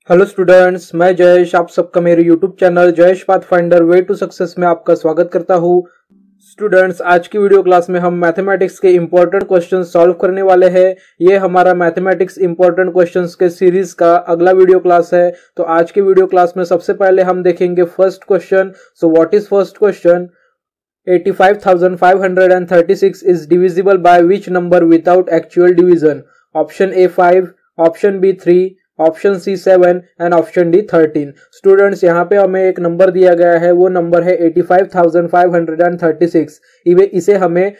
Hello students, मैं जयेश आप सबका मेरे YouTube channel Jayesh Pathfinder way to success में आपका स्वागत करता हूँ। स्टूडेंट्स, आज की वीडियो क्लास में हम मैथमेटिक्स के इंपॉर्टेंट क्वेश्चन सॉल्व करने वाले हैं। ये हमारा मैथमेटिक्स इंपॉर्टेंट क्वेश्चंस के सीरीज का अगला वीडियो क्लास है। तो आज के वीडियो क्लास में सबसे पहले हम देखेंगे first question. So what is first question? 85,536 is divisible by which number without actual division? Option A 5, option B 3, option C 7 and option D 13। Students, यहाँ पे हमें एक नंबर दिया गया है, वो नंबर है 85,536। इसे हमें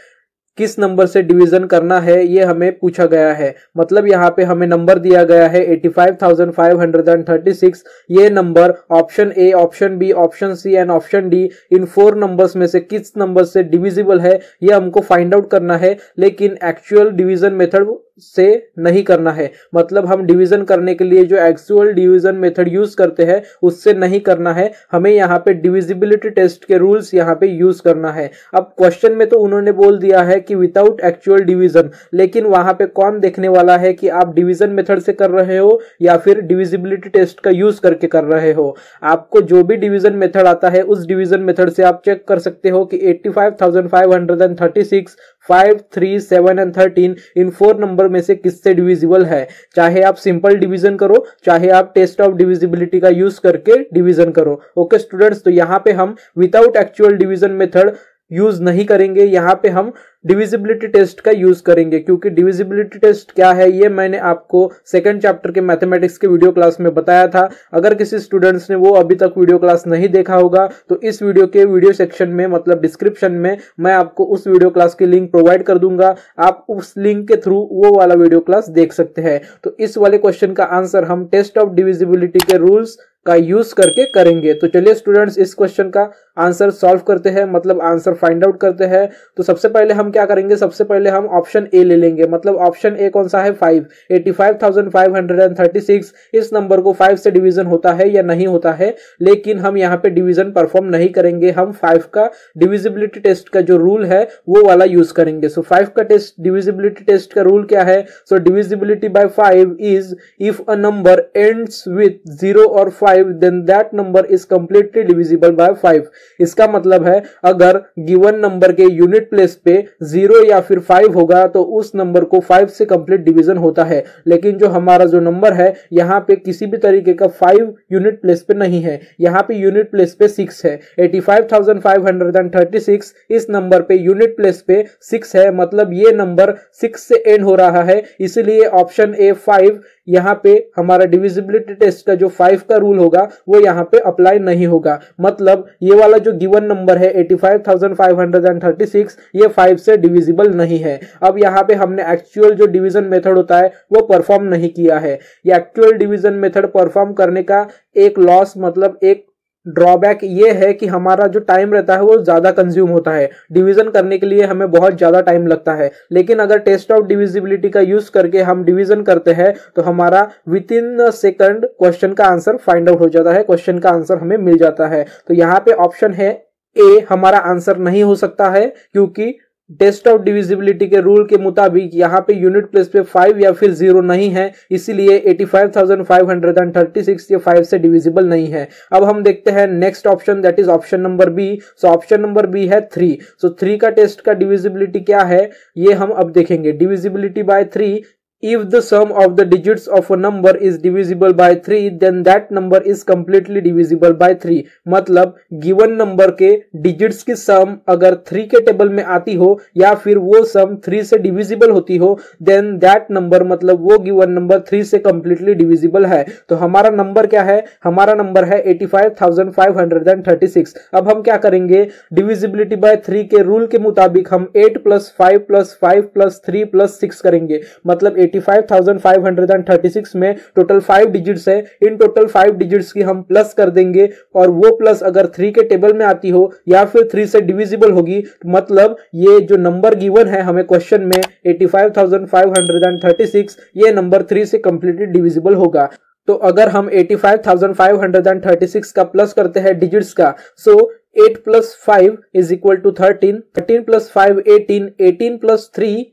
किस नंबर से डिवीजन करना है ये हमें पूछा गया है। मतलब यहाँ पे हमें नंबर दिया गया है 85,536। ये number option A, option B, option C and option D इन 4 नंबर्स में से किस नंबर से डिविजिबल है ये हमको फाइंड आउट करना है, लेकिन एक्चुअल डिवीजन मेथड से नहीं करना है। मतलब हम डिवीजन करने के लिए जो एक्चुअल डिवीजन मेथड यूज करते हैं उससे नहीं करना है, हमें यहाँ पे डिविजिबिलिटी टेस्ट के रूल्स यहाँ पे यूज करना है। अब क्वेश्चन में तो उन्होंने बोल दिया है कि विदाउट एक्चुअल डिवीजन, लेकिन वहां पे कौन देखने वाला है कि आप डिवीजन मेथड से कर रहे हो या फिर डिविजिबिलिटी टेस्ट का यूज करके कर रहे हो। आपको जो भी डिवीजन मेथड आता है उस डिवीजन मेथड से आप चेक कर सकते हो कि 85,536 5, 3, 7 एंड 13 इन 4 नंबर में से किससे डिविजिबल है। चाहे आप सिंपल डिवीजन करो, चाहे आप टेस्ट ऑफ डिविजिबिलिटी का यूज करके डिवीजन करो। ओके स्टूडेंट्स, तो यहाँ पे हम without actual division method use नहीं करेंगे, यहाँ पे हम डिविजिबिलिटी टेस्ट का यूज करेंगे। क्योंकि डिविजिबिलिटी टेस्ट क्या है ये मैंने आपको सेकंड चैप्टर के मैथमेटिक्स के वीडियो क्लास में बताया था। अगर किसी स्टूडेंट्स ने वो अभी तक वीडियो क्लास नहीं देखा होगा तो इस वीडियो के वीडियो सेक्शन में मतलब डिस्क्रिप्शन में मैं आपको उस वीडियो क्लास की लिंक प्रोवाइड कर दूंगा। आप उस लिंक के थ्रू वो वाला वीडियो क्लास देख सकते हैं। तो इस वाले क्वेश्चन का आंसर हम टेस्ट ऑफ डिविजिबिलिटी के रूल्स का यूज करके करेंगे। तो चलिए स्टूडेंट्स, इस क्वेश्चन का आंसर सॉल्व करते हैं, मतलब आंसर फाइंड आउट करते हैं। तो सबसे पहले हम क्या करेंगे, सबसे पहले हम ऑप्शन ए ले लेंगे। मतलब ऑप्शन ए कौन सा है? 5। 85,536 इस नंबर को 5 से डिवीजन होता है या नहीं होता है, लेकिन हम यहाँ पे डिवीजन परफॉर्म नहीं करेंगे। हम 5 का डिविजिबिलिटी टेस्ट का जो रूल है वो वाला यूज करेंगे। सो 5 का टेस्ट डिविजिबिलिटी टेस्ट का रूल क्या है? So divisibility by 5 is if a number ends with 0 और 5 then that number is completely divisible by 5। इसका मतलब है अगर गिवन नंबर के यूनिट प्लेस पे 0 या फिर 5 होगा तो उस नंबर को 5 से कंप्लीट डिवीजन होता है। लेकिन जो हमारा जो नंबर है यहाँ पे किसी भी तरीके का 5 यूनिट प्लेस पे नहीं है, यहाँ पे यूनिट प्लेस पे 6 है। 85,536 इस नंबर पे यूनिट प्लेस पे 6 है, मतलब ये नंबर 6 से एंड हो रहा है। इसलिए ऑप्शन ए 5 यहाँ पे हमारा डिविजिबिलिटी टेस्ट का जो 5 का रूल होगा वो यहाँ पे अप्लाई नहीं होगा। मतलब ये वाला जो गिवन नंबर है 85,536 ये 5 से डिविजिबल नहीं है। अब यहाँ पे हमने एक्चुअल जो डिवीजन मेथड होता है वो परफॉर्म नहीं किया है। ये एक्चुअल डिवीजन मेथड परफॉर्म करने का एक लॉस मतलब एक ड्रॉबैक ये है कि हमारा जो टाइम रहता है वो ज्यादा कंज्यूम होता है। डिवीजन करने के लिए हमें बहुत ज्यादा टाइम लगता है, लेकिन अगर टेस्ट ऑफ डिविजिबिलिटी का यूज करके हम डिवीजन करते हैं तो हमारा विद इन सेकंड क्वेश्चन का आंसर फाइंड आउट हो जाता है, क्वेश्चन का आंसर हमें मिल जाता है। तो यहाँ पे ऑप्शन है ए हमारा आंसर नहीं हो सकता है, क्योंकि टेस्ट ऑफ डिविजिबिलिटी के रूल के मुताबिक यहाँ पे यूनिट प्लेस पे 5 या फिर 0 नहीं है, इसीलिए 85,536 ये 5 से डिविजिबल नहीं है। अब हम देखते हैं next option, that is option number B. So option number B है 3। सो 3 का टेस्ट का डिविजिबिलिटी क्या है ये हम अब देखेंगे। Divisibility by 3, if the sum of the digits of a number is divisible by 3 then that number is completely divisible by 3। मतलब गिवन नंबर के डिजिट्स की सम अगर 3 के टेबल में आती हो या फिर वो सम 3 से डिविजिबल होती हो देन दैट नंबर मतलब वो गिवन नंबर 3 से कंप्लीटली डिविजिबल है। तो हमारा नंबर क्या है? हमारा नंबर है 85,536। अब हम क्या करेंगे, डिविजिबिलिटी बाय 3 के रूल के मुताबिक हम 8 + 5 + 5 + 3 + 6 करेंगे। मतलब 85,536 में टोटल 5 डिजिट्स है, इन टोटल 5 डिजिट्स की हम प्लस कर देंगे और वो प्लस अगर 3 के टेबल में आती हो या फिर 3 से डिविजिबल होगी, मतलब ये जो नंबर गिवन है हमें क्वेश्चन में 85,536 ये नंबर 3 से कंप्लीटली डिविजिबल होगा। तो अगर हम 85,536 का प्लस करते हैं डिजिट्स का, सो 8 + 5 = 13, 13 + 5 18, 18 + 3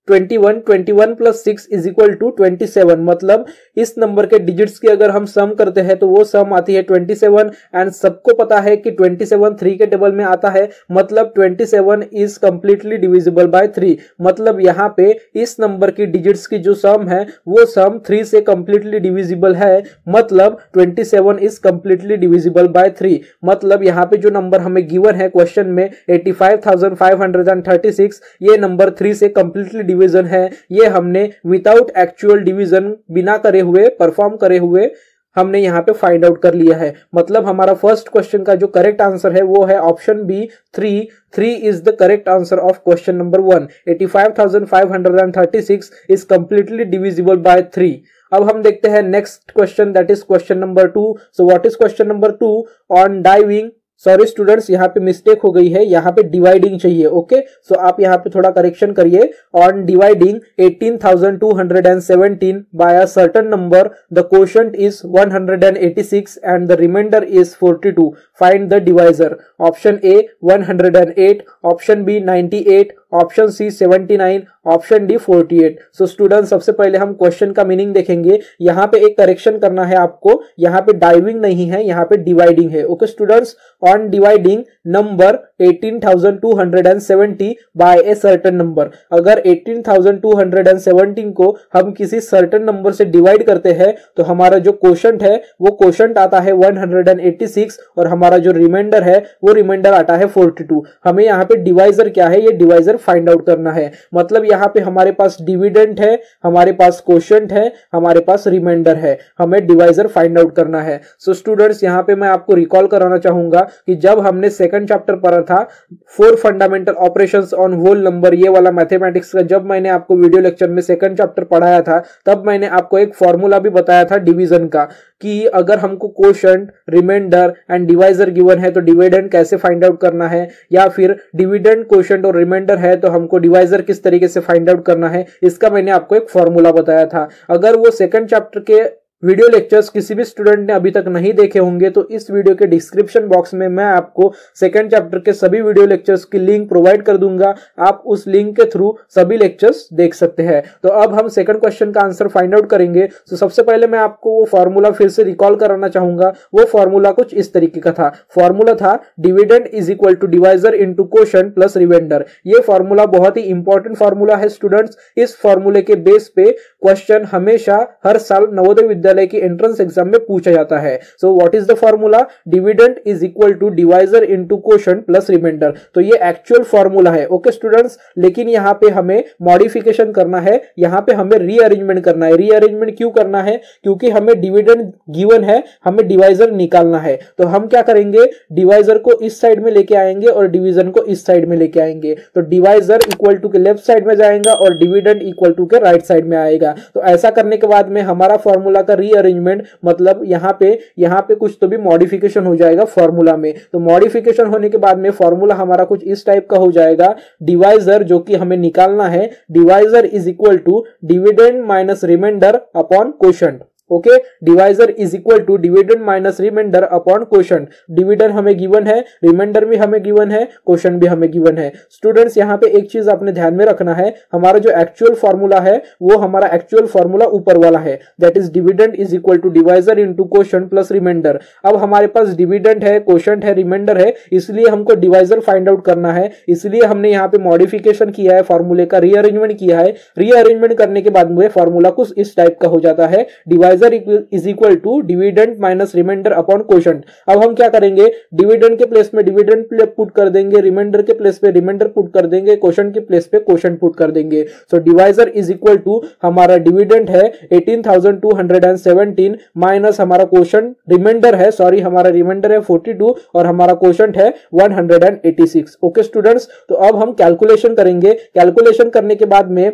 21, 21 प्लस 6 इज इक्वल टू 27। मतलब इस नंबर के डिजिट्स की अगर हम सम करते हैं तो वो सम आती है 27, एंड सबको पता है कि 27 3 के टेबल में आता है, मतलब 27 इज कंप्लीटली डिविजिबल बाय 3। मतलब यहाँ पे इस नंबर की डिजिट्स की जो सम है वो सम 3 से कंप्लीटली डिविजिबल है, मतलब 27 इज कंप्लीटली डिविजिबल बाय 3। मतलब यहाँ पे जो नंबर हमें गिवन है क्वेश्चन में 85,536, ये नंबर 3 से कंप्लीटली डिवीजन है। ये हमने विदाउट एक्चुअल डिवीजन, बिना करे हुए, परफॉर्म करे हुए हमने यहाँ पे फाइंड आउट कर लिया है। मतलब हमारा फर्स्ट क्वेश्चन का जो करेक्ट आंसर है वो है option B 3। 3 is the correct answer of question number 1। 85,536 is completely divisible by 3। अब हम देखते हैं next question, that is question number 2। So what is question number 2? On diving, sorry students, यहाँ पे मिस्टेक हो गई है, यहाँ पे डिवाइडिंग चाहिए। ओके, सो आप यहाँ पे थोड़ा करेक्शन करिए। On dividing 18,217 by a certain number, the quotient is 186 and the remainder is 42। Find the divisor. Option A 108, option B 98, option C 79, option D 48। So student, सबसे पहले हम क्वेश्चन का मीनिंग देखेंगे। यहाँ पे एक करेक्शन करना है आपको, यहाँ पे डाइविंग नहीं है, यहाँ पे डिवाइडिंग है। Okay students, on dividing number 18,270 by a certain number. अगर 18,217 को हम किसी सर्टेन नंबर से डिवाइड करते हैं तो हमारा जो क्वोशंट है वो क्वोशंट आता है 186 और हमारा जो रिमाइंडर है वो रिमाइंडर आता है 42। हमें यहाँ पे डिवाइजर क्या है, ये डिवाइजर फाइंड आउट करना है। मतलब यहाँ पे हमारे पास डिविडेंड है, हमारे पास क्वोशंट है, हमारे पास रिमाइंडर है, हमें डिवाइजर फाइंड आउट करना है। सो स्टूडेंट्स, यहाँ पे मैं आपको रिकॉल कराना चाहूंगा कि जब हमने सेकंड चैप्टर पढ़ा था 4 fundamental operations on whole number, ये वाला मैथमेटिक्स का, जब मैंने आपको वीडियो लेक्चर में सेकंड चैप्टर पढ़ाया था तब मैंने आपको एक फॉर्मूला भी बताया था डिवीजन का, कि अगर हमको quotient, remainder and divisor given है तो डिविडेंड कैसे फाइंड आउट करना है, या फिर डिविडेंड, क्वोशंट और रिमाइंडर है तो हमको डिवाइजर किस तरीके से फाइंड आउट करना है, इसका मैंने आपको एक फॉर्मूला बताया था। अगर वो सेकंड चैप्टर के वीडियो लेक्चर्स किसी भी स्टूडेंट ने अभी तक नहीं देखे होंगे तो इस वीडियो के डिस्क्रिप्शन बॉक्स में मैं आपको सेकंड चैप्टर के सभी वीडियो लेक्चर्स की लिंक प्रोवाइड कर दूंगा। आप उस लिंक के थ्रू सभी लेक्चर्स देख सकते हैं। तो अब हम सेकंड क्वेश्चन का आंसर फाइंड आउट करेंगे। तो सबसे पहले मैं आपको वो फॉर्मूला फिर से रिकॉल कराना चाहूंगा। वो फॉर्मूला कुछ इस तरीके का था। फॉर्मूला था dividend is equal to divisor into quotient plus remainder. ये फॉर्मूला बहुत ही इंपॉर्टेंट फॉर्मूला है स्टूडेंट्स। इस फॉर्मूले के बेस पे क्वेश्चन हमेशा हर साल नवोदय विद्यालय की एंट्रेंस एग्जाम में पूछा जाता है। So what is the formula? Dividend is equal to divisor into quotient plus remainder. तो ये एक्चुअल फॉर्मूला है। ओके स्टूडेंट्स, लेकिन यहाँ पे हमें मॉडिफिकेशन करना है, यहाँ पे हमें रीअरेंजमेंट करना है। रीअरेंजमेंट क्यों करना है? क्योंकि हमें डिविडेंड गिवन है, हमें डिवाइजर निकालना है। तो हम क्या करेंगे, डिवाइजर को इस साइड में लेके आएंगे और डिवीजन को इस साइड में लेके आएंगे। तो डिवाइजर इक्वल टू के लेफ्ट साइड में जाएगा और डिविडेंड इक्वल टू के राइट साइड में आएगा। तो ऐसा करने के बाद में हमारा फॉर्मूला का रीअरेंजमेंट, मतलब यहाँ पे कुछ तो भी मॉडिफिकेशन हो जाएगा फॉर्मूला में। तो मॉडिफिकेशन होने के बाद में फॉर्मूला हमारा कुछ इस टाइप का हो जाएगा। डिवाइजर जो कि हमें निकालना है, divisor is equal to dividend minus remainder upon quotient. Okay, divisor is equal to dividend minus remainder upon quotient. Dividend हमें गिवन है, रिमाइंडर भी हमें गिवन है, क्वोशंट भी हमें गिवन है। स्टूडेंट्स, यहाँ पे एक चीज आपने ध्यान में रखना है, हमारा जो एक्चुअल फॉर्मूला है वो हमारा एक्चुअल फॉर्मूला ऊपर वाला है, that is dividend is equal to divisor into quotient plus remainder. अब हमारे पास डिविडेंड है, क्वोशंट है, रिमाइंडर है, इसलिए हमको डिवाइजर फाइंड आउट करना है। इसलिए हमने यहाँ पे मॉडिफिकेशन किया है, फॉर्मूले का रीअरेंजमेंट किया है। रीअरेंजमेंट करने के बाद मुझे फॉर्मूला कुछ इस टाइप का हो जाता है, divisor is equal to dividend minus remainder upon quotient. अब हम क्या करेंगे, डिविडेंड के प्लेस में डिविडेंड पुट कर देंगे, रिमाइंडर के प्लेस पे रिमाइंडर पुट कर देंगे, क्वोशंट के प्लेस पे क्वोशंट पुट कर देंगे। सो डिवाइजर इज इक्वल टू, हमारा डिविडेंड है 18,217 माइनस हमारा क्वोशंट, रिमाइंडर है, सॉरी हमारा रिमाइंडर है 42 और हमारा क्वोशंट है 186। ओके स्टूडेंट्स, तो अब हम कैलकुलेशन करेंगे। कैलकुलेशन करने के बाद में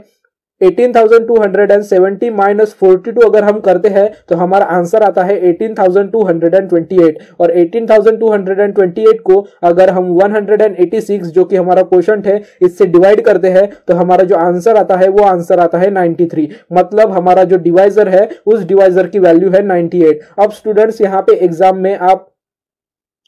18,270 माइनस 42 अगर हम करते हैं तो हमारा आंसर आता है 18,228 और 18,228 को अगर हम 186 जो कि हमारा क्वोशंट है इससे डिवाइड करते हैं तो हमारा जो आंसर आता है वो आंसर आता है 93। मतलब हमारा जो डिवाइजर है उस डिवाइजर की वैल्यू है 98। अब स्टूडेंट्स, यहाँ पे एग्जाम में आप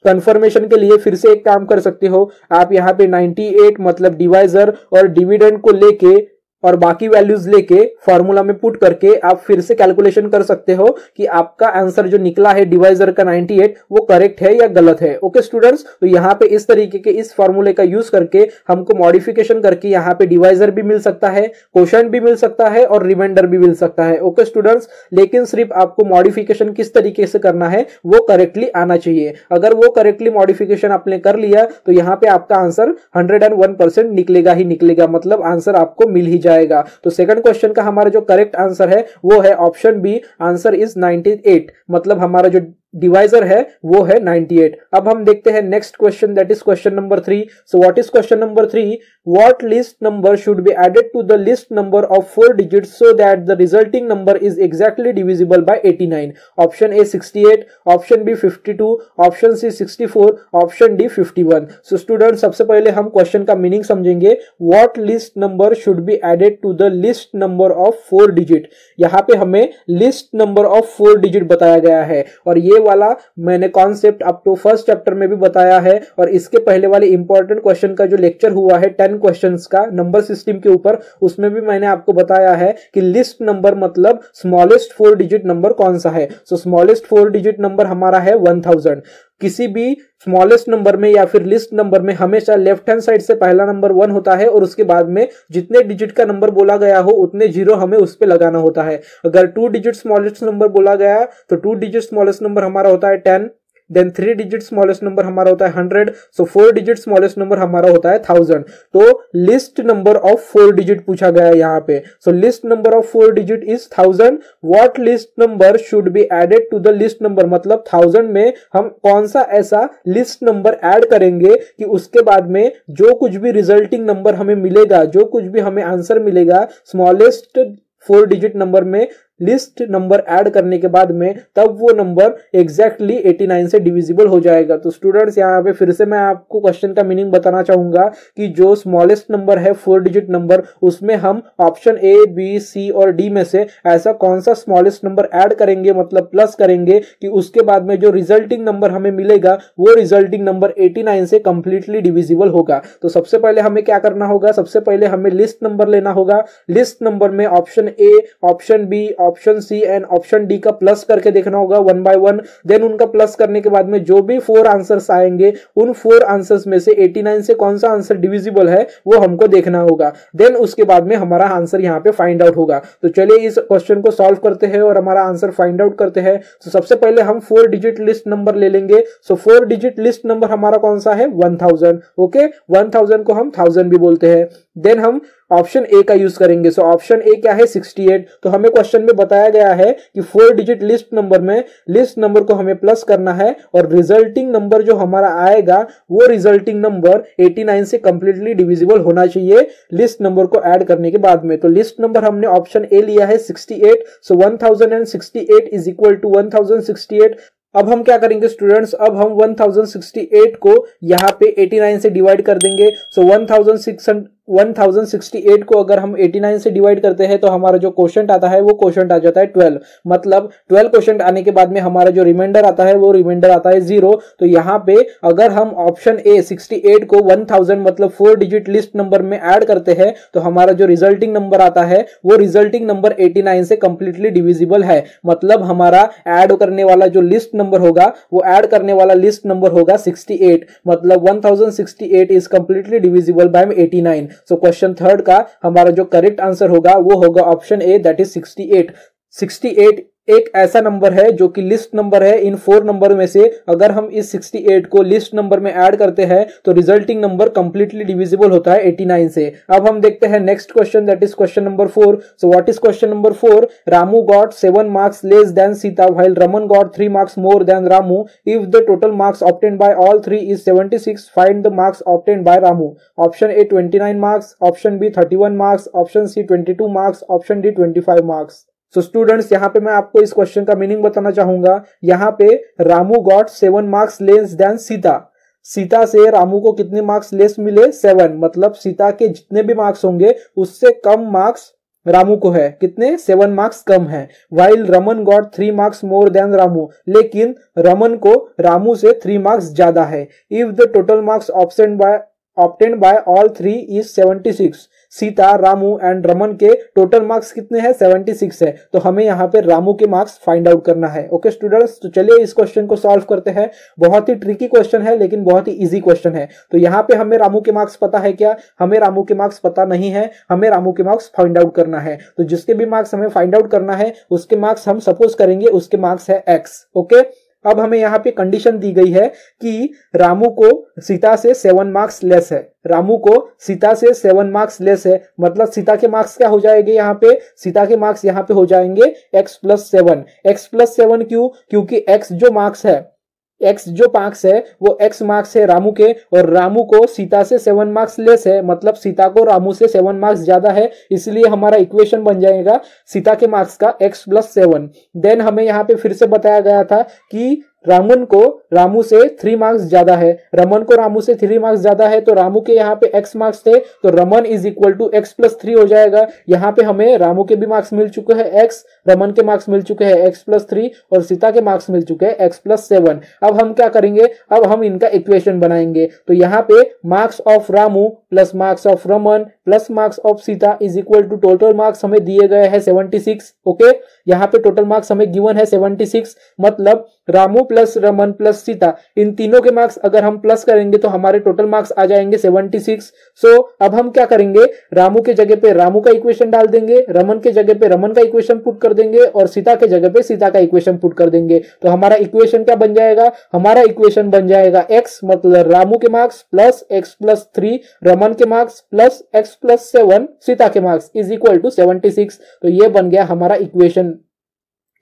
कंफर्मेशन के लिए फिर से एक काम कर सकते हो, आप यहाँ पे 98 मतलब डिवाइजर और डिविडेंड को लेके और बाकी वैल्यूज लेके फॉर्मूला में पुट करके आप फिर से कैलकुलेशन कर सकते हो कि आपका आंसर जो निकला है डिवाइजर का 98 वो करेक्ट है या गलत है। ओके स्टूडेंट्स, तो यहाँ पे इस तरीके के इस फॉर्मूले का यूज करके हमको मॉडिफिकेशन करके यहाँ पे डिवाइजर भी मिल सकता है, क्वोशंट भी मिल सकता है और रिमाइंडर भी मिल सकता है। ओके स्टूडेंट्स, लेकिन सिर्फ आपको मॉडिफिकेशन किस तरीके से करना है वो करेक्टली आना चाहिए। अगर वो करेक्टली मॉडिफिकेशन आपने कर लिया तो यहाँ पे आपका आंसर 101% निकलेगा ही निकलेगा, मतलब आंसर आपको मिल ही जाएगा। तो सेकंड क्वेश्चन का हमारा जो करेक्ट आंसर है वो है ऑप्शन बी, आंसर इज 98, मतलब हमारा जो डिवाइजर है वो है 98। अब हम देखते हैं next question, that is question number 3। So what is question number 3? What least number should be added to the least number of 4 digits so that the resulting number is exactly divisible by 89? Option A 68, option B 52, option C 64, option D 51। So student, सबसे पहले हम question का meaning समझेंगे। What least number should be added to the least number of 4 digit. यहाँ पे हमें list number of 4 digit बताया गया है और ये वाला मैंने concept up to first chapter में भी बताया है और इसके पहले वाले इंपॉर्टेंट क्वेश्चन का जो लेक्चर हुआ है 10 क्वेश्चंस का नंबर सिस्टम के ऊपर, उसमें भी मैंने आपको बताया है कि लिस्ट नंबर मतलब स्मॉलेस्ट 4 डिजिट नंबर कौन सा है। सो स्मॉलेस्ट 4 डिजिट नंबर हमारा है 1000। किसी भी स्मॉलेस्ट नंबर में या फिर लिस्ट नंबर में हमेशा लेफ्ट हैंड साइड से पहला नंबर 1 होता है और उसके बाद में जितने डिजिट का नंबर बोला गया हो उतने जीरो हमें उस पे लगाना होता है। अगर 2 डिजिट स्मॉलेस्ट नंबर बोला गया तो 2 डिजिट स्मॉलेस्ट नंबर हमारा होता है 10, देन 3 डिजिट स्मॉलेस्ट नंबर हमारा होता है 100, सो 4 डिजिट स्मॉलेस्ट नंबर हमारा होता है 1000। तो लिस्ट नंबर ऑफ 4 डिजिट पूछा गया है यहाँ पे। So least number of 4 digit is 1000। What least number should be added to the least number, मतलब 1000 में हम कौन सा ऐसा लिस्ट नंबर ऐड करेंगे कि उसके बाद में जो कुछ भी रिजल्टिंग नंबर हमें मिलेगा, जो कुछ भी हमें आंसर मिलेगा स्मॉलेस्ट 4 डिजिट नंबर में लिस्ट नंबर ऐड करने के बाद में तब वो नंबर एग्जैक्टली 89 से डिविजिबल हो जाएगा। तो स्टूडेंट्स, यहाँ पे फिर से मैं आपको क्वेश्चन का मीनिंग बताना चाहूंगा कि जो स्मॉलेस्ट नंबर है 4 डिजिट नंबर, उसमें हम ऑप्शन ए, बी, सी और डी में से ऐसा कौन सा स्मॉलेस्ट नंबर ऐड करेंगे, मतलब प्लस करेंगे कि उसके बाद में जो रिजल्टिंग नंबर हमें मिलेगा वो रिजल्टिंग नंबर 89 से कंप्लीटली डिविजिबल होगा। तो सबसे पहले हमें क्या करना होगा, सबसे पहले हमें लिस्ट नंबर लेना होगा। लिस्ट नंबर में option A, option B, option C and option D का प्लस करके देखना होगा 1 बाय 1। देन उनका प्लस करने के बाद में जो भी 4 आंसर्स आएंगे उन 4 आंसर्स में से 89 से कौन सा आंसर डिविजिबल है वो हमको देखना होगा। देन उसके बाद में हमारा आंसर यहाँ पे फाइंड आउट होगा। तो चलिए इस क्वेश्चन को सॉल्व करते हैं और हमारा आंसर फाइंड आउट करते हैं। तो सबसे पहले हम 4 डिजिट लिस्ट नंबर ले लेंगे। सो 4 डिजिट लिस्ट नंबर हमारा कौन सा है, 1000। ओके, 1000 को हम 1000 भी बोलते हैं। देन हम ऑप्शन ए का यूज करेंगे। सो ऑप्शन ए क्या है, 68। तो हमें क्वेश्चन में बताया गया है कि 4 डिजिट लिस्ट नंबर में लिस्ट नंबर को हमें प्लस करना है और रिजल्टिंग नंबर जो हमारा आएगा वो रिजल्टिंग नंबर 89 से कंप्लीटली डिविजिबल होना चाहिए लिस्ट नंबर को ऐड करने के बाद में। तो लिस्ट नंबर हमने ऑप्शन ए लिया है 68। सो 1068 इज इक्वल टू 1068। अब हम क्या करेंगे स्टूडेंट्स, अब हम 1068 को यहाँ पे 89 से डिवाइड कर देंगे। सो 1068 को अगर हम 89 से डिवाइड करते हैं तो हमारा जो क्वोशंट आता है वो क्वोशंट आ जाता है 12, मतलब 12 क्वोशंट आने के बाद में हमारा जो रिमाइंडर आता है वो रिमाइंडर आता है 0। तो यहाँ पे अगर हम ऑप्शन ए 68 को 1000 मतलब 4 डिजिट लिस्ट नंबर में ऐड करते हैं तो हमारा जो रिजल्टिंग नंबर आता है वो रिजल्टिंग नंबर 89 से कंप्लीटली डिविजिबल है, मतलब हमारा ऐड करने वाला जो लिस्ट नंबर होगा वो ऐड करने वाला लिस्ट नंबर होगा 68, मतलब 1068 is completely divisible by 89। So question third का हमारा जो करेक्ट आंसर होगा वो होगा ऑप्शन ए, दैट इज 68। 68 एक ऐसा नंबर है जो कि लिस्ट नंबर है। इन 4 नंबर में से अगर हम इस 68 को लिस्ट नंबर में ऐड करते हैं तो रिजल्टिंग नंबर कंप्लीटली डिविजिबल होता है 89 से। अब हम देखते हैं next question, that is question number 4। So what is question number 4? Ramu got 7 marks less than Sita while Raman got 3 marks more than Ramu. If the total marks obtained by all 3 is 76, find the marks obtained by Ramu. Option A 29 marks, option B 31 marks, option C 22 marks, option D 25 marks. So students, यहाँ पे मैं आपको इस question का meaning बताना चाहूंगा। यहाँ पे Ramu got 7 marks less than Sita. Sita से रामू को कितने मार्क्स लेस मिले, 7, मतलब सीता के जितने भी मार्क्स होंगे उससे कम मार्क्स रामू को है। कितने, 7 मार्क्स कम है। While Raman got 3 marks more than Ramu, लेकिन रमन को रामू से 3 मार्क्स ज्यादा है। If the total marks obtained by all 3 is 76, Sita, Ramu and Raman के टोटल मार्क्स कितने हैं? 76 है। तो हमें यहाँ पे रामू के मार्क्स फाइंड आउट करना है। ओके स्टूडेंट्स, तो चलिए इस क्वेश्चन को सॉल्व करते हैं। बहुत ही ट्रिकी क्वेश्चन है लेकिन बहुत ही इजी क्वेश्चन है। तो यहाँ पे हमें रामू के मार्क्स पता है क्या? हमें रामू के मार्क्स पता नहीं है, हमें रामू के मार्क्स फाइंड आउट करना है। तो जिसके भी मार्क्स हमें फाइंड आउट करना है उसके मार्क्स हम सपोज करेंगे उसके मार्क्स है x। ओके, अब हमें यहाँ पे कंडीशन दी गई है कि रामू को सीता से 7 मार्क्स लेस है। रामू को सीता से 7 मार्क्स लेस है, मतलब सीता के मार्क्स क्या हो जाएंगे? यहाँ पे सीता के मार्क्स यहाँ पे हो जाएंगे x+7। x+7 क्यों? क्योंकि x जो मार्क्स है, x जो मार्क्स है वो x मार्क्स है रामू के, और रामू को सीता से 7 मार्क्स लेस है, मतलब सीता को रामू से 7 मार्क्स ज्यादा है। इसलिए हमारा इक्वेशन बन जाएगा सीता के मार्क्स का x+7। देन हमें यहाँ पे फिर से बताया गया था कि रमन को रामू से 3 मार्क्स ज्यादा है। रमन को रामू से 3 मार्क्स ज्यादा है, तो रामू के यहाँ पे x मार्क्स थे, तो Raman is equal to x+3 हो जाएगा। यहाँ पे हमें रामू के भी मार्क्स मिल चुके हैं x, रमन के मार्क्स मिल चुके हैं x+3 और सीता के मार्क्स मिल चुके हैं x+7। अब हम क्या करेंगे? अब हम इनका इक्वेशन बनाएंगे। तो यहाँ पे marks of Ramu plus marks of Raman plus marks of Sita is equal to total marks हमें दिए गए हैं 76। ओके, यहाँ पे टोटल मार्क्स हमें गिवन है 76, मतलब रामू प्लस रमन प्लस सीता, इन तीनों के मार्क्स अगर हम प्लस करेंगे तो हमारे टोटल मार्क्स आ जाएंगे 76। सो अब हम क्या करेंगे? रामू के जगह पे रामू का इक्वेशन डाल देंगे, रमन के जगह पे रमन का इक्वेशन पुट कर देंगे और सीता के जगह पे सीता का इक्वेशन पुट कर देंगे। तो हमारा इक्वेशन क्या बन जाएगा? हमारा इक्वेशन बन जाएगा x मतलब रामू के मार्क्स प्लस x+3 रमन के मार्क्स प्लस x+7 सीता के मार्क्स इज इक्वल टू 76। तो ये बन गया हमारा इक्वेशन।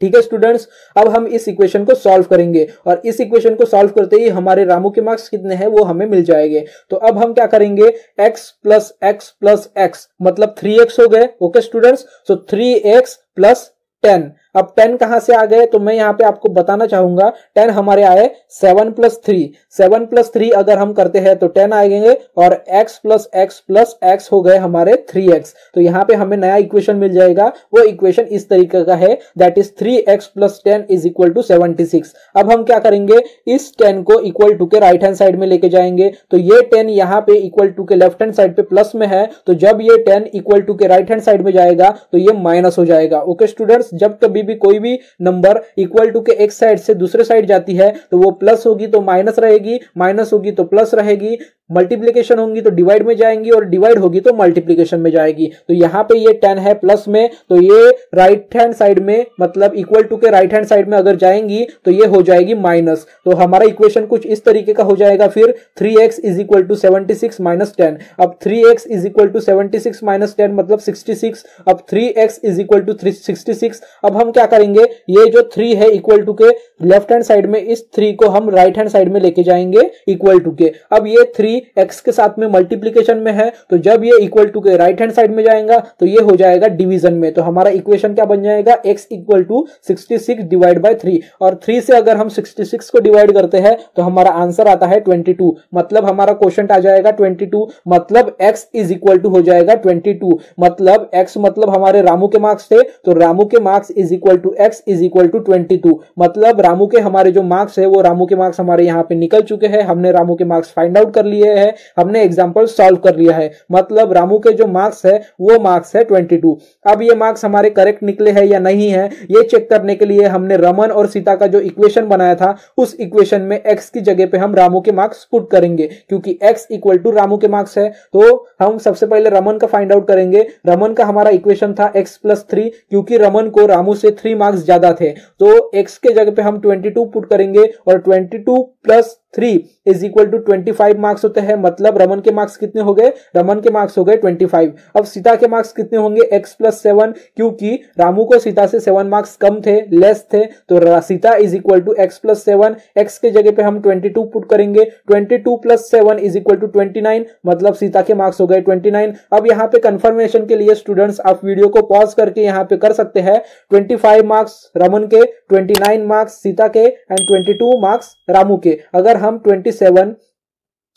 ठीक है स्टूडेंट्स, अब हम इस इक्वेशन को सॉल्व करेंगे और इस इक्वेशन को सॉल्व करते ही हमारे रामू के मार्क्स कितने हैं वो हमें मिल जाएंगे। तो अब हम क्या करेंगे? x plus x plus x मतलब 3x हो गए। ओके स्टूडेंट्स, सो 3x प्लस 10। अब 10 कहां से आ गए? तो मैं यहाँ पे आपको बताना चाहूंगा 10 हमारे आए 7+3। 7+3 अगर हम करते हैं तो 10 आएंगे और x प्लस x हो गए हमारे 3x। तो यहाँ पे हमें नया इक्वेशन मिल जाएगा। वो इक्वेशन इस तरीके का है, that is 3x plus 10 is equal to 76। अब हम क्या करेंगे? इस 10 को इक्वल टू के राइट हैंड साइड में लेके जाएंगे। तो ये 10 यहाँ पे इक्वल टू के लेफ्ट हैंड साइड पे प्लस में है, तो जब ये 10 इक्वल टू के राइट हैंड साइड में जाएगा तो ये माइनस हो जाएगा। ओके स्टूडेंट्स, जब कभी भी कोई भी नंबर इक्वल टू के एक साइड से दूसरे साइड जाती है तो वो प्लस होगी तो माइनस रहेगी, माइनस होगी तो प्लस रहेगी, मल्टीप्लिकेशन होगी तो डिवाइड में जाएंगी और डिवाइड होगी तो मल्टीप्लिकेशन में जाएगी। तो यहाँ पे ये 10 है प्लस में, तो ये राइट हैंड साइड में मतलब इक्वल टू के राइट हैंड साइड में अगर जाएंगी तो ये हो जाएगी माइनस। तो हमारा इक्वेशन कुछ इस तरीके का हो जाएगा फिर 3x is equal to 76 minus 10। अब 3x is equal to 76 minus 10 मतलब 66। अब 3x इज इक्वल टू 66। अब हम क्या करेंगे? ये जो 3 है इक्वल टू के लेफ्ट हैंड साइड में, इस 3 को हम राइट हैंड साइड में लेके जाएंगे इक्वल टू के। अब ये 3 x के साथ में मल्टीप्लिकेशन में है, तो जब ये इक्वल टू के राइट हैंड साइड में जाएगा तो ये हो जाएगा डिवीजन में। तो हमारा इक्वेशन क्या बन जाएगा? x equal to 66 divide by 3, और 3 से अगर हम 66 को डिवाइड करते हैं तो हमारा आंसर आता है 22। मतलब हमारा क्वोशंट आ जाएगा 22, मतलब x इज इक्वल टू हो जाएगा 22। मतलब x मतलब हमारे रामू के मार्क्स थे, तो रामू के marks is equal to x is equal to 22। मतलब रामू के हमारे जो मार्क्स है वो रामू के मार्क्स हमारे यहाँ पे निकल चुके हैं। हमने रामू के मार्क्स फाइंड आउट कर लिए हैं, हमने एग्जांपल सॉल्व कर लिया है। मतलब रामू के जो मार्क्स है वो मार्क्स है 22। अब ये मार्क्स हमारे करेक्ट निकले हैं या नहीं है ये चेक करने के लिए हमने रमन और सीता का जो इक्वेशन बनाया था उस इक्वेशन में x की जगह पे हम रामू के मार्क्स पुट करेंगे, क्योंकि x इक्वल टू रामू के मार्क्स है। तो हम सबसे पहले रमन का फाइंड आउट करेंगे। रमन का हमारा इक्वेशन था x+3, क्योंकि रमन को रामू से 3 मार्क्स ज्यादा थे, तो x के जगह पे हम 22 पुट करेंगे और 22 plus 3 is equal to 25 marks होते हैं। मतलब रमन के मार्क्स कितने हो गए? रमन के मार्क्स हो गए 25। अब सीता के मार्क्स कितने होंगे? x+7, क्योंकि रामू को सीता से 7 मार्क्स कम थे, लेस थे, तो Sita is equal to x+7। x के जगह पे हम 22 पुट करेंगे, 22 प्लस 7 इज इक्वल टू 29, मतलब सीता के मार्क्स हो गए 29। अब यहाँ पे कंफर्मेशन के लिए स्टूडेंट्स आप वीडियो को पॉज करके यहाँ पे कर सकते हैं। 25 मार्क्स रमन के, 29 मार्क्स सीता के एंड 22 मार्क्स रामू के। अगर हम 27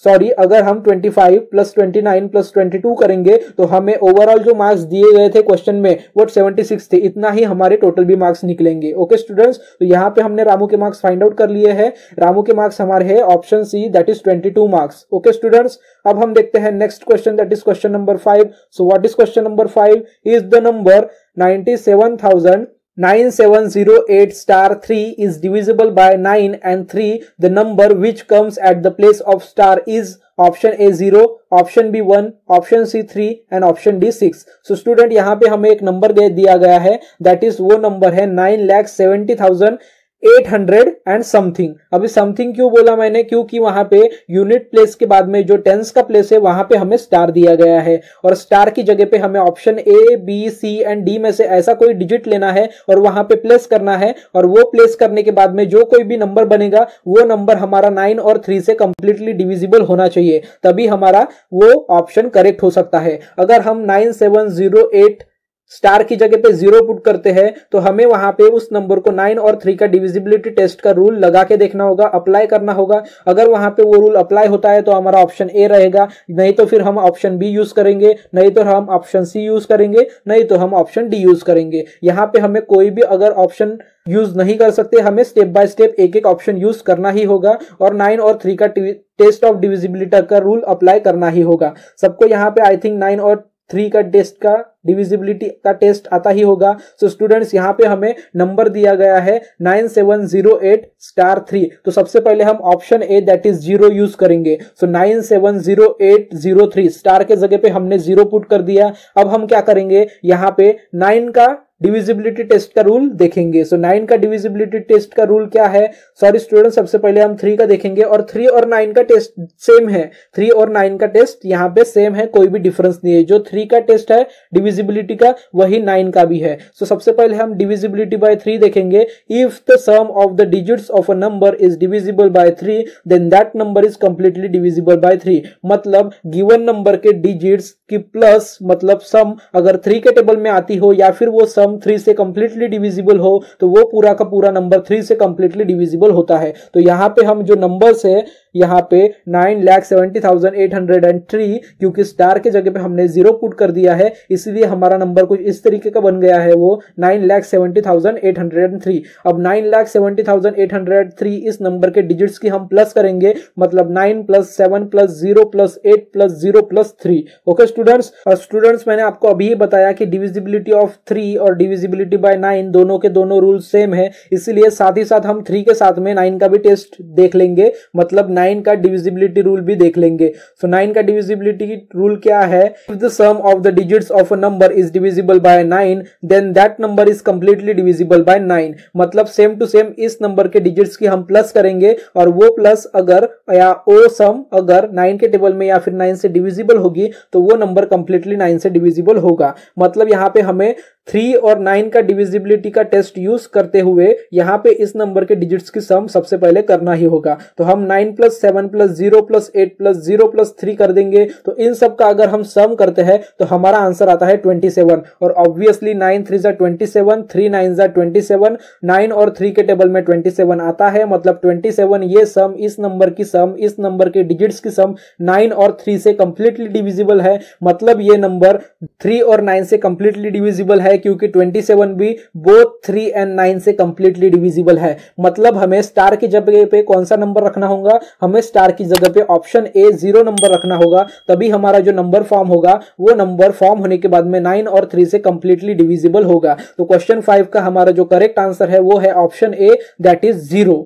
सॉरी, अगर हम 25 प्लस 29 प्लस 22 करेंगे तो हमें ओवरऑल जो मार्क्स दिए गए थे क्वेश्चन में वो 76 थे, इतना ही हमारे टोटल भी मार्क्स निकलेंगे। ओके स्टूडेंट्स, तो यहाँ पे हमने रामू के मार्क्स फाइंड आउट कर लिए हैं। रामू के मार्क्स हमारे हैं option C, that is 22 marks. Okay students, अब हम देखते हैं next question, that is question number 5। So what is question number 5? Is the number 97,9708 star 3 is divisible by 9 and 3. The number which comes at the place of star is option A 0, option B 1, option C 3 and option D 6। So student यहाँ पे हमें एक number दे दिया गया है, that is वो number है 9,70,800 and something. अभी समथिंग क्यों बोला मैंने? क्योंकि वहां पे यूनिट प्लेस के बाद में जो टेंस का प्लेस है वहां पे हमें स्टार दिया गया है, और स्टार की जगह पे हमें option A B C and D में से ऐसा कोई डिजिट लेना है और वहां पे प्लेस करना है, और वो प्लेस करने के बाद में जो कोई भी नंबर बनेगा वो नंबर हमारा 9 और 3 से कंप्लीटली डिविजिबल होना चाहिए, तभी हमारा वो ऑप्शन करेक्ट हो सकता है। अगर हम 9708 स्टार की जगह पे 0 पुट करते हैं तो हमें वहां पे उस नंबर को 9 और 3 का डिविजिबिलिटी टेस्ट का रूल लगा के देखना होगा, अप्लाई करना होगा। अगर वहां पे वो रूल अप्लाई होता है तो हमारा ऑप्शन ए रहेगा, नहीं तो फिर हम ऑप्शन बी यूज करेंगे, नहीं तो हम ऑप्शन सी यूज करेंगे, नहीं तो हम ऑप्शन डी यूज करेंगे। यहाँ पे हमें कोई भी अगर ऑप्शन यूज नहीं कर सकते, हमें स्टेप बाय स्टेप एक एक ऑप्शन यूज करना ही होगा और 9 और 3 का टेस्ट ऑफ डिविजिबिलिटी का रूल अप्लाई करना ही होगा। सबको यहाँ पे आई थिंक 9 और 3 का टेस्ट का डिविजिबिलिटी का टेस्ट आता ही होगा। सो स्टूडेंट्स, यहाँ पे हमें नंबर दिया गया है 9708 स्टार 3, तो सबसे पहले हम option A that is 0 use करेंगे। सो 970803 स्टार के जगह पे हमने 0 पुट कर दिया। अब हम क्या करेंगे, यहाँ पे 9 का डिविजिबिलिटी टेस्ट का रूल देखेंगे। सो 9 का डिविजिबिलिटी टेस्ट का रूल क्या है? सॉरी स्टूडेंट, सबसे पहले हम 3 का देखेंगे, और 3 और 9 का टेस्ट सेम है। 3 और 9 का टेस्ट यहाँ पे सेम है, कोई भी डिफरेंस नहीं है। जो 3 का टेस्ट है डिविजिबिलिटी का वही 9 का भी है। सो सबसे पहले हम डिविजिबिलिटी बाय 3 देखेंगे। If the sum of the digits of a number is divisible by 3 then that number is completely divisible by 3। मतलब गिवन नंबर के डिजिट्स की प्लस मतलब सम अगर 3 के टेबल में आती हो या फिर वो सम 3 से कंप्लीटली डिविजिबल हो तो वो पूरा का पूरा नंबर 3 से कंप्लीटली डिविजिबल होता है। तो यहाँ पे हम जो नंबर्स है यहाँ पे 9,70,803, क्योंकि स्टार के जगह पे हमने 0 पुट कर दिया है इसलिए हमारा नंबर कुछ इस तरीके का बन गया है, वो 9,70,803। अब 9,70,803 इस नंबर के डिजिट्स की हम प्लस करेंगे, मतलब 9 plus 7 plus 0 plus 8 plus 0 plus 3। Okay students, और स्टूडेंट्स मैंने आपको अभी बताया कि डिविजिबिलिटी ऑफ 3 और डिविजिबिलिटी बाय 9 दोनों के दोनों रूल सेम है, इसलिए साथ ही साथ हम 3 के साथ में 9 का भी टेस्ट देख लेंगे, मतलब 9 का डिविजिबिलिटी रूल भी देख लेंगे। सो 9 का डिविजिबिलिटी रूल क्या है? If the sum of the digits of a number is divisible by 9 then that number is completely divisible by 9। मतलब सेम टू सेम इस नंबर के डिजिट्स की हम प्लस करेंगे और वो प्लस अगर या ओ सम अगर 9 के टेबल में या फिर 9 से डिविजिबल होगी तो वो नंबर कंप्लीटली 9 से डिविजिबल होगा। मतलब यहाँ पे हमें 3 और 9 का डिविजिबिलिटी का टेस्ट यूज करते हुए यहाँ पे इस नंबर के डिजिट्स की सम सबसे पहले करना ही होगा। तो हम 9 plus 7 plus 0 plus 8 plus 0 plus 3 कर देंगे, तो इन सब का अगर हम सम करते हैं तो हमारा आंसर आता है 27। और ऑब्वियसली 9 3 जा 27, 3 9 जा 27, 9 और 3 के टेबल में 27 आता है, मतलब 27 ये सम इस नंबर की सम इस नंबर के डिजिट्स की सम 9 और 3 से कंप्लीटली डिविजिबल है। मतलब ये नंबर 3 और 9 से कंप्लीटली डिविजिबल है, क्योंकि 27 भी बोथ 3 एंड 9 से कंप्लीटली डिविजिबल है। मतलब हमें स्टार की जगह पे कौन सा नंबर रखना होगा? हमें स्टार की जगह पे ऑप्शन ए 0 नंबर रखना होगा, तभी हमारा जो नंबर फॉर्म होगा वो नंबर फॉर्म होने के बाद में 9 और 3 से कंप्लीटली डिविजिबल होगा। तो क्वेश्चन 5 का हमारा जो करेक्ट आंसर है वो है option A that is 0।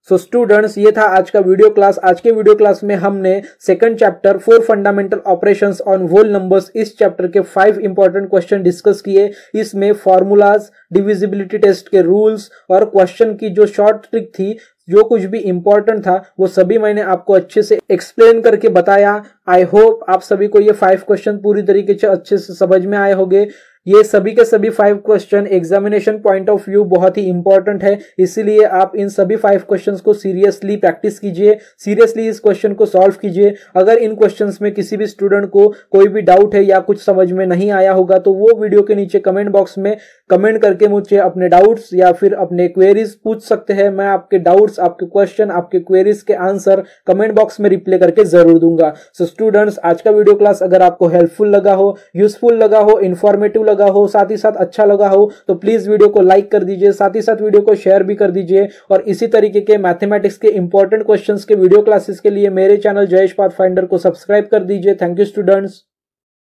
So students, ये था आज का वीडियो क्लास। आज के वीडियो क्लास में हमने second chapter 4 fundamental operations on whole numbers इस चैप्टर के 5 इंपॉर्टेंट क्वेश्चन डिस्कस किए। इसमें फॉर्मूलाज, डिविजिबिलिटी टेस्ट के रूल्स और क्वेश्चन की जो शॉर्ट ट्रिक थी, जो कुछ भी इंपॉर्टेंट था वो सभी मैंने आपको अच्छे से एक्सप्लेन करके बताया। आई होप आप सभी को ये 5 क्वेश्चन पूरी तरीके से अच्छे से समझ में आए होंगे। ये सभी के सभी 5 question examination point of view बहुत ही इंपॉर्टेंट है, इसीलिए आप इन सभी 5 क्वेश्चंस को सीरियसली प्रैक्टिस कीजिए, सीरियसली इस क्वेश्चन को सॉल्व कीजिए। अगर इन क्वेश्चंस में किसी भी स्टूडेंट को कोई भी डाउट है या कुछ समझ में नहीं आया होगा तो वो वीडियो के नीचे कमेंट बॉक्स में कमेंट करके मुझे अपने डाउट्स या फिर अपने क्वेरीज पूछ सकते हैं। मैं आपके डाउट्स, आपके क्वेश्चन, आपके क्वेरीज के आंसर कमेंट बॉक्स में रिप्लाई करके जरूर दूंगा। सो स्टूडेंट्स, आज का वीडियो क्लास अगर आपको हेल्पफुल लगा हो, यूजफुल लगा हो, इंफॉर्मेटिव लगा हो, साथ ही साथ अच्छा लगा हो तो प्लीज वीडियो को लाइक कर दीजिए, साथ ही साथ वीडियो को शेयर भी कर दीजिए। और इसी तरीके के मैथमेटिक्स के इंपॉर्टेंट क्वेश्चंस के वीडियो क्लासेस के लिए मेरे चैनल जयेश पाथफाइंडर को सब्सक्राइब कर दीजिए। Thank you students.